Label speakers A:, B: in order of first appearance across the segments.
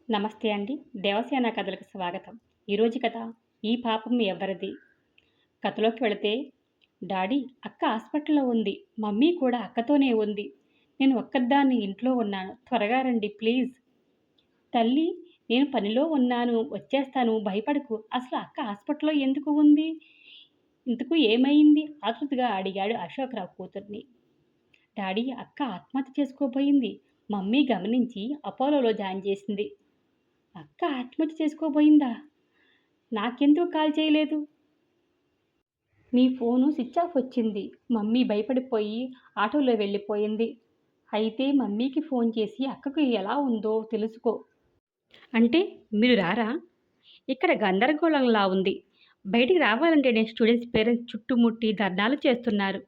A: నమస్తే అండి. దేవసేన కథలకు స్వాగతం. ఈరోజు కథ ఈ పాపం ఎవరిది? కథలోకి వెళితే, డాడీ అక్క హాస్పిటల్‌లో ఉంది. మమ్మీ కూడా అక్కతోనే ఉంది. నేను ఒక్కదాన్ని ఇంట్లో ఉన్నాను. త్వరగా రండి ప్లీజ్. తల్లి నేను పనిలో ఉన్నాను. వచ్చేస్తాను. భయపడకు. అసలు అక్క హాస్పిటల్‌లో ఎందుకు ఉంది? ఇంతకు ఏమైంది? ఆతృతగా అడిగాడు అశోక్‌రావు కూతుర్ని. డాడీ అక్క ఆత్మహత్య చేసుకోబోయింది. మమ్మీ గమనించి అపోలోలో జాయిన్ చేసింది. అక్క ఆత్మహత్య చేసుకోబోయిందా? నాకెందుకు కాల్ చేయలేదు? మీ ఫోను స్విచ్ ఆఫ్ వచ్చింది. మమ్మీ భయపడిపోయి ఆటోలో వెళ్ళిపోయింది. అయితే మమ్మీకి ఫోన్ చేసి అక్కకు ఎలా ఉందో తెలుసుకో. అంటే మీరు రారా? ఇక్కడ గందరగోళంలా ఉంది. బయటికి రావాలంటేనే స్టూడెంట్స్ పేరెంట్స్ చుట్టుముట్టి ధర్నాలు చేస్తున్నారు.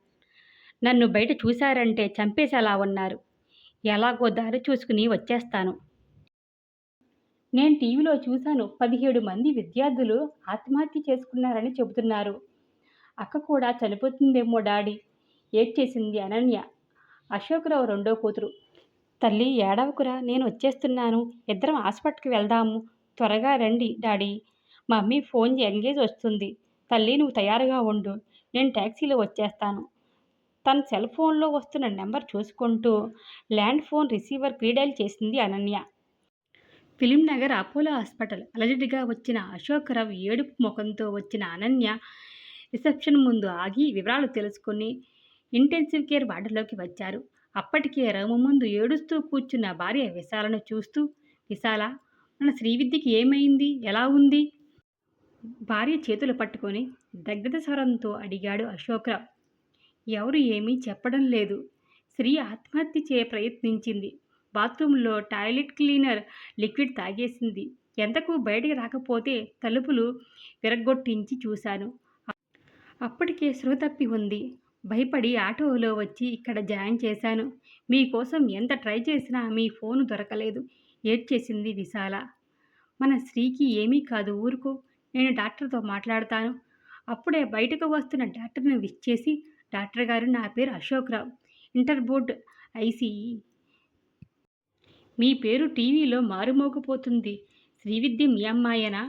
A: నన్ను బయట చూశారంటే చంపేసేలా ఉన్నారు. ఎలాగో దారి చూసుకుని వచ్చేస్తాను. నేను టీవీలో చూశాను. 17 మంది విద్యార్థులు ఆత్మహత్య చేసుకున్నారని చెబుతున్నారు. అక్క కూడా చనిపోతుందేమో డాడీ ఏడ్చేసింది అనన్య, అశోక్‌రావు రెండో కూతురు. తల్లి ఏడవకురా, నేను వచ్చేస్తున్నాను. ఇద్దరం హాస్పిటల్‌కి వెళ్దాము. త్వరగా రండి డాడీ. మమ్మీ ఫోన్ ఎంగేజ్ వస్తుంది. తల్లి నువ్వు తయారుగా ఉండు. నేను టాక్సీలో వచ్చేస్తాను. తన సెల్ ఫోన్లో వస్తున్న నెంబర్ చూసుకుంటూ ల్యాండ్ ఫోన్ రిసీవర్‌కి రీడయల్ చేసింది అనన్య. ఫిలింనగర్ అపోలో హాస్పిటల్. అలజడిగా వచ్చిన అశోక్‌రావు ఏడుపు ముఖంతో వచ్చిన అనన్య రిసెప్షన్ ముందు ఆగి వివరాలు తెలుసుకుని ఇంటెన్సివ్ కేర్ వార్డులోకి వచ్చారు. అప్పటికే రూము ముందు ఏడుస్తూ కూర్చున్న భార్య విశాలను చూస్తూ, విశాల, మన శ్రీవిద్యకి ఏమైంది? ఎలా ఉంది? భార్య చేతులు పట్టుకొని దగ్గద స్వరంతో అడిగాడు అశోక్‌రావు. ఎవరు ఏమీ చెప్పడం లేదు. శ్రీ ఆత్మహత్య ప్రయత్నించింది. బాత్రూంలో టాయిలెట్ క్లీనర్ లిక్విడ్ తాగేసింది. ఎంతకు బయటికి రాకపోతే తలుపులు విరగ్గొట్టించి చూశాను. అప్పటికే స్పృహ తప్పి ఉంది. భయపడి ఆటోలో వచ్చి ఇక్కడ జాయిన్ చేశాను. మీకోసం ఎంత ట్రై చేసినా మీ ఫోను దొరకలేదు ఏడ్చేసింది విశాల. మన శ్రీకి ఏమీ కాదు, ఊరుకో. నేను డాక్టర్తో మాట్లాడతాను. అప్పుడే బయటకు వస్తున్న డాక్టర్ని విష్ చేసి, డాక్టర్ గారు, నా పేరు అశోక్‌రావు, ఇంటర్ బోర్డ్ ఐసీఈ. మీ పేరు టీవీలో మారుమోగిపోతుంది. శ్రీవిద్య మీ అమ్మాయేనా?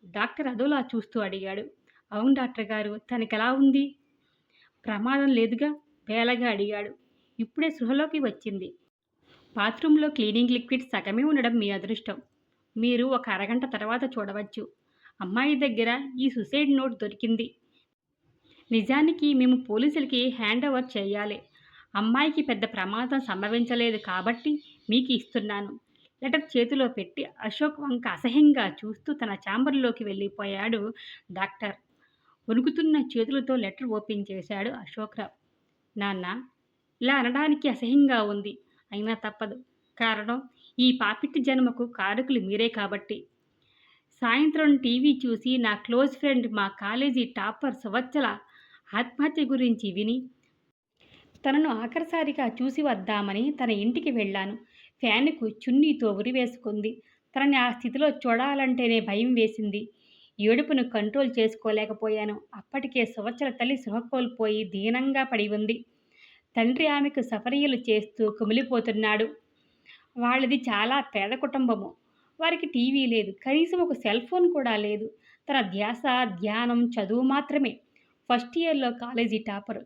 A: డాక్టర్ అదోలా చూస్తూ అడిగాడు. అవును డాక్టర్ గారు. తనకెలా ఉంది? ప్రమాదం లేదుగా? బేలగా అడిగాడు. ఇప్పుడే స్పృహలోకి వచ్చింది. బాత్రూంలో క్లీనింగ్ లిక్విడ్ సగమే ఉండడం మీ అదృష్టం. మీరు ఒక అరగంట తర్వాత చూడవచ్చు. అమ్మాయి దగ్గర ఈ సూసైడ్ నోట్ దొరికింది. నిజానికి మేము పోలీసులకి హ్యాండ్ ఓవర్ చేయాలి. అమ్మాయికి పెద్ద ప్రమాదం సంభవించలేదు కాబట్టి మీకు ఇస్తున్నాను. లెటర్ చేతిలో పెట్టి అశోక్ వంక అసహ్యంగా చూస్తూ తన ఛాంబర్లోకి వెళ్ళిపోయాడు డాక్టర్. వణుకుతున్న చేతులతో లెటర్ ఓపెన్ చేశాడు అశోక్‌రావు. నాన్న, ఇలా అనడానికి అసహ్యంగా ఉంది. అయినా తప్పదు. కారణం, ఈ పాపిట్టి జన్మకు కారకులు మీరే కాబట్టి. సాయంత్రం టీవీ చూసి నా క్లోజ్ ఫ్రెండ్, మా కాలేజీ టాపర్ సువత్సల ఆత్మహత్య గురించి విని తనను ఆఖరిసారిగా చూసి వద్దామని తన ఇంటికి వెళ్ళాను. ఫ్యాన్కు చున్నీతో ఉరివేసుకుంది. తనని ఆ స్థితిలో చూడాలంటేనే భయం వేసింది. ఏడుపును కంట్రోల్ చేసుకోలేకపోయాను. అప్పటికే సువత్సల తల్లి స్పృహ కోల్పోయి దీనంగా పడి ఉంది. తండ్రి ఆమెకు సపర్యలు చేస్తూ కుమిలిపోతున్నాడు. వాళ్ళది చాలా పేద కుటుంబము. వారికి టీవీ లేదు. కనీసం ఒక సెల్ ఫోన్ కూడా లేదు. తన ధ్యాస, ధ్యానం చదువు మాత్రమే. ఫస్ట్ ఇయర్లో కాలేజీ టాపర్.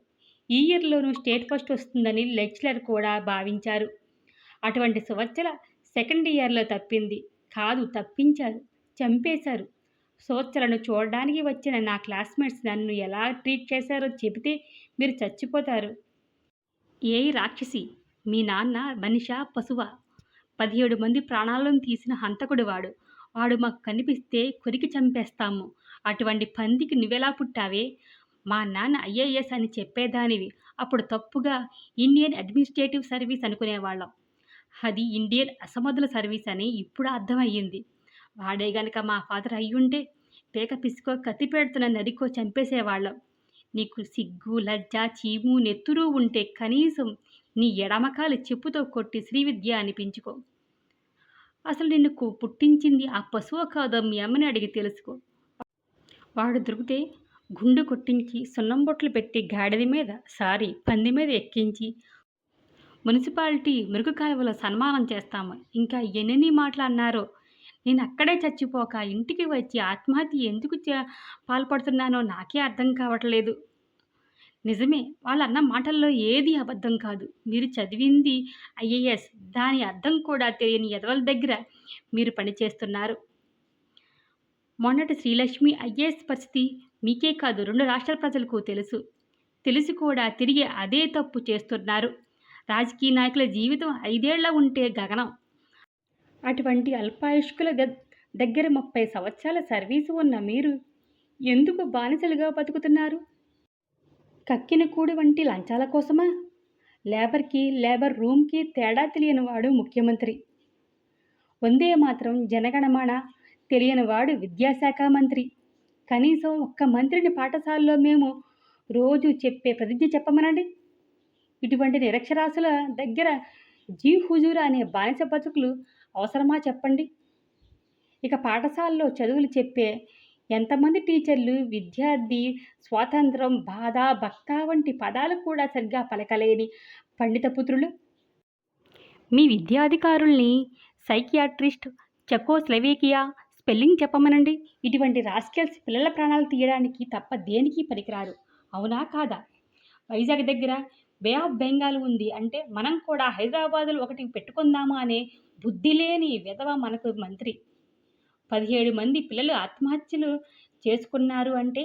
A: ఈ ఇయర్లోనూ స్టేట్ ఫస్ట్ వస్తుందని లెక్చరర్ కూడా భావించారు. అటువంటి సువత్సల సెకండ్ ఇయర్లో తప్పింది. కాదు, తప్పించారు, చంపేశారు. సువత్సలను చూడడానికి వచ్చిన నా క్లాస్మేట్స్ నన్ను ఎలా ట్రీట్ చేశారో చెబితే మీరు చచ్చిపోతారు. ఏయ్ రాక్షసి, మీ నాన్న మనిషా, పశువా? 17 మంది ప్రాణాలను తీసిన హంతకుడు వాడు. వాడు మాకు కనిపిస్తే కొరికి చంపేస్తాము. అటువంటి పందికి నువ్వెలా పుట్టావే? మా నాన్న ఐఏఎస్ అని చెప్పేదానివి. అప్పుడు తప్పుగా ఇండియన్ అడ్మినిస్ట్రేటివ్ సర్వీస్ అనుకునేవాళ్ళం. అది ఇండియన్ అసమర్థుల సర్వీస్ అని ఇప్పుడు అర్థమయ్యింది. వాడే గనక మా ఫాదర్ అయ్యుంటే పేక పిసుకో, కత్తి పెడుతున్న నరికో చంపేసేవాళ్ళం. నీకు సిగ్గు, లజ్జ, చీము, నెత్తురు ఉంటే కనీసం నీ ఎడమకాలి చెప్పుతో కొట్టి శ్రీవిద్య అనిపించుకో. అసలు నిన్ను పుట్టించింది ఆ పశువు కాదో మీ అమ్మని అడిగి తెలుసుకో. వాడు దొరికితే గుండు కొట్టించి సున్నం బొట్లు పెట్టి గాడిద మీద, పంది మీద ఎక్కించి మున్సిపాలిటీ మురుగు కాలువలో సన్మానం చేస్తాము. ఇంకా ఎన్నెన్ని మాటలు అన్నారో. నేను అక్కడే చచ్చిపోక ఇంటికి వచ్చి ఆత్మహత్య ఎందుకు పాల్పడుతున్నానో నాకే అర్థం కావట్లేదు. నిజమే. వాళ్ళన్న మాటల్లో ఏది అబద్ధం కాదు. మీరు చదివింది ఐఏఎస్. దాని అర్థం కూడా తెలియని ఎదవల దగ్గర మీరు పని చేస్తున్నారు. మొన్నటి శ్రీలక్ష్మి ఐఏఎస్ పరిస్థితి మీకే కాదు 2 రాష్ట్రాల ప్రజలకు తెలుసు. తెలిసి కూడా తిరిగి అదే తప్పు చేస్తున్నారు. రాజకీయ నాయకుల జీవితం 5 ఏళ్ల ఉంటే గగనం. అటువంటి అల్పాయుష్కుల దగ్గర 30 సంవత్సరాల సర్వీసు ఉన్న మీరు ఎందుకు బానిసలుగా బతుకుతున్నారు? కక్కిన కూడు వంటి లంచాల కోసమా? లేబర్ రూమ్‌కి తేడా తెలియనివాడు ముఖ్యమంత్రి. వందే మాతరం జనగణమన తెలియనివాడు విద్యాశాఖ మంత్రి. కనీసం ఒక్క మంత్రిని పాఠశాలలో మేము రోజు చెప్పే ప్రతిజ్ఞ చెప్పమనండి. ఇటువంటి నిరక్షరాస్యుల దగ్గర జీ హుజూర్ అనే బానిస బతుకులు అవసరమా చెప్పండి? ఇక పాఠశాలలో చదువులు చెప్పే ఎంతమంది టీచర్లు విద్యార్థి స్వాతంత్రం, బాధ, భక్త వంటి పదాలు కూడా సరిగ్గా పలకలేని పండితపుత్రులు? మీ విద్యాధికారుల్ని సైకియాట్రిస్ట్, చెకోస్లవేకియా స్పెల్లింగ్ చెప్పమనండి. ఇటువంటి రాస్కెల్స్ పిల్లల ప్రాణాలు తీయడానికి తప్ప దేనికి పనికిరారు. అవునా కాదా? వైజాగ్ దగ్గర బే ఆఫ్ బెంగాల్ ఉంది అంటే మనం కూడా హైదరాబాదులో ఒకటి పెట్టుకుందామా అనే బుద్ధి లేని వెధవ మనకు మంత్రి. 17 మంది పిల్లలు ఆత్మహత్యలు చేసుకున్నారు అంటే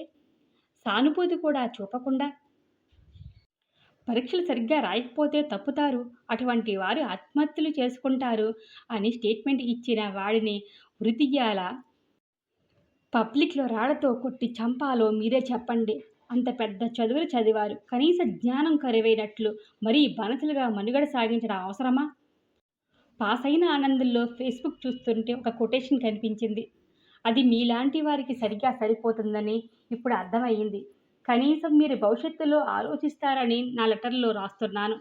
A: సానుభూతి కూడా చూపకుండా పరీక్షలు సరిగ్గా రాయకపోతే తప్పుతారు, అటువంటి వారు ఆత్మహత్యలు చేసుకుంటారు అని స్టేట్మెంట్ ఇచ్చిన వాడిని ఉరితీయాలా? పబ్లిక్లో రాళ్లతో కొట్టి చంపాలో మీరే చెప్పండి. అంత పెద్ద చదువులు చదివారు, కనీస జ్ఞానం కరువైనట్లు మరీ బానిసలుగా మనుగడ సాగించడం అవసరమా? పాస్ అయిన ఆనందంలో ఫేస్బుక్ చూస్తుంటే ఒక కొటేషన్ కనిపించింది. అది మీలాంటి వారికి సరిగ్గా సరిపోతుందని ఇప్పుడు అర్థమయ్యింది. కనీసం మీరు భవిష్యత్తులో ఆలోచిస్తారని నా లెటర్లో రాస్తున్నాను.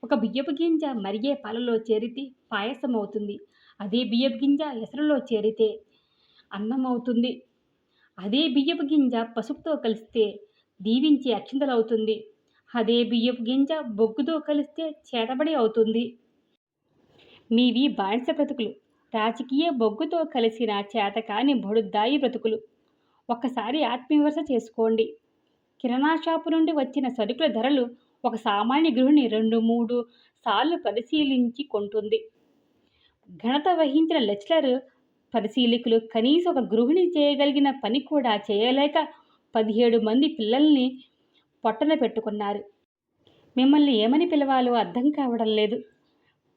A: ఒక బియ్యపు గింజ మరిగే పాలలో చేరితే పాయసం అవుతుంది. అదే బియ్యపు గింజ ఎసరులో చేరితే అన్నం అవుతుంది. అదే బియ్యపు గింజ పసుపుతో కలిస్తే దీవించే అక్షింతలవుతుంది. అదే బియ్యపు గింజ బొగ్గుతో కలిస్తే చేతబడి అవుతుంది. మీవి బానిస బ్రతుకులు, రాజకీయ బొగ్గుతో కలిసిన చేతకాని బడుద్దాయి బ్రతుకులు. ఒక్కసారి ఆత్మవిమర్శ చేసుకోండి. కిరాణా షాపు నుండి వచ్చిన సరుకుల ధరలు ఒక సామాన్య గృహిణి 2-3 సార్లు పరిశీలించి కొంటుంది. ఘనత వహించిన లెక్చరర్ పరిశీలకులు కనీసం ఒక గృహిణి చేయగలిగిన పని కూడా చేయలేక 17 మంది పిల్లల్ని పొట్టన పెట్టుకున్నారు. మిమ్మల్ని ఏమని పిలవాలో అర్థం కావడం లేదు.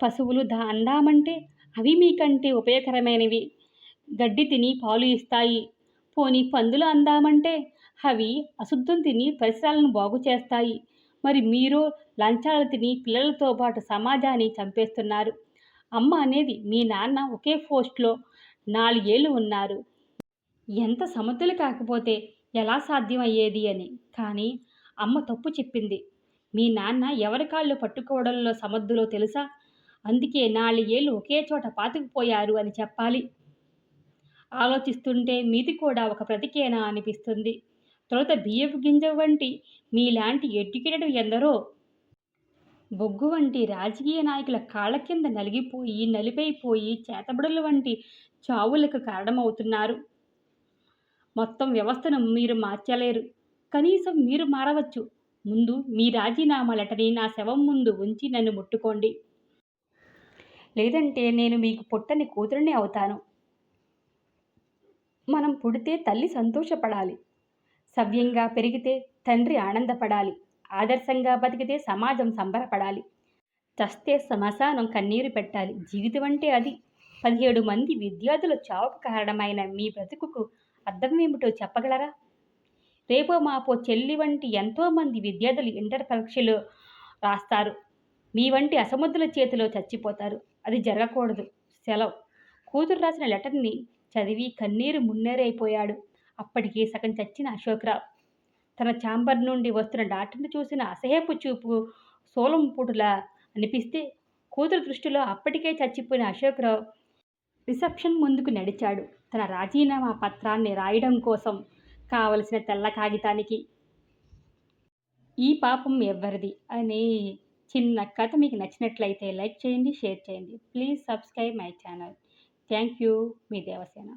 A: పశువులు అందామంటే అవి మీకంటే ఉపయోగకరమైనవి, గడ్డి తిని పాలు ఇస్తాయి. పోనీ పందులు అందామంటే అవి అశుద్ధం తిని పరిసరాలను బాగు చేస్తాయి. మరి మీరు లంచాలు తిని పిల్లలతో పాటు సమాజాన్ని చంపేస్తున్నారు. అమ్మ అనేది మీ నాన్న ఒకే పోస్ట్లో 4 ఏళ్ళు ఉన్నారు. ఎంత సమతులు కాకపోతే ఎలా సాధ్యమయ్యేది అని. కానీ అమ్మ తప్పు చెప్పింది. మీ నాన్న ఎవరి కాళ్ళు పట్టుకోవడంలో సమర్థులో తెలుసా? అందుకే 4 ఏళ్ళు ఒకే చోట పాతుకుపోయారు అని చెప్పాలి. ఆలోచిస్తుంటే మీది కూడా ఒక బ్రతికేనా అనిపిస్తుంది. తొలుత బియ్యపు గింజ వంటి మీలాంటి ఎడ్యుకేటెడ్ ఎందరో బొగ్గు వంటి రాజకీయ నాయకుల కాళ్ల కింద నలిపైపోయి చేతబడుల వంటి చావులకు కారణమవుతున్నారు. మొత్తం వ్యవస్థను మీరు మార్చలేరు. కనీసం మీరు మారవచ్చు. ముందు మీ రాజీనామా లెటర్ని నా శవం ముందు ఉంచి నన్ను ముట్టుకోండి. లేదంటే నేను మీకు పుట్టని కూతురిని అవుతాను. మనం పుడితే తల్లి సంతోషపడాలి. సవ్యంగా పెరిగితే తండ్రి ఆనందపడాలి. ఆదర్శంగా బతికితే సమాజం సంబరపడాలి. చస్తే శ్మశానం కన్నీరు పెట్టాలి. జీవితం అంటే అది. 17 మంది విద్యార్థుల చావుకు కారణమైన మీ బ్రతుకుకు అర్థం ఏమిటో చెప్పగలరా? రేపో మాపో చెల్లి వంటి ఎంతోమంది విద్యార్థులు ఇంటర్ పరీక్షలు రాస్తారు. మీ వంటి అసమర్థుల చేతిలో చచ్చిపోతారు. అది జరగకూడదు. సెలవు. కూతురు రాసిన లెటర్ని చదివి కన్నీరు మున్నీరైపోయాడు. అప్పటికి సగం చచ్చిన అశోక్రావు తన ఛాంబర్ నుండి వస్తున్న డాక్టర్ని చూసిన అసహ్యపు చూపు సోలంపుటులా అనిపిస్తే, కూతురు దృష్టిలో అప్పటికే చచ్చిపోయిన అశోక్రావు రిసెప్షన్ ముందుకు నడిచాడు తన రాజీనామా పత్రాన్ని రాయడం కోసం కావలసిన తెల్ల కాగితానికి. ఈ పాపం ఎవ్వరిది అనే చిన్న కథ మీకు నచ్చినట్లయితే లైక్ చేయండి, షేర్ చేయండి. Please subscribe my channel. Thank you. Me Devasena.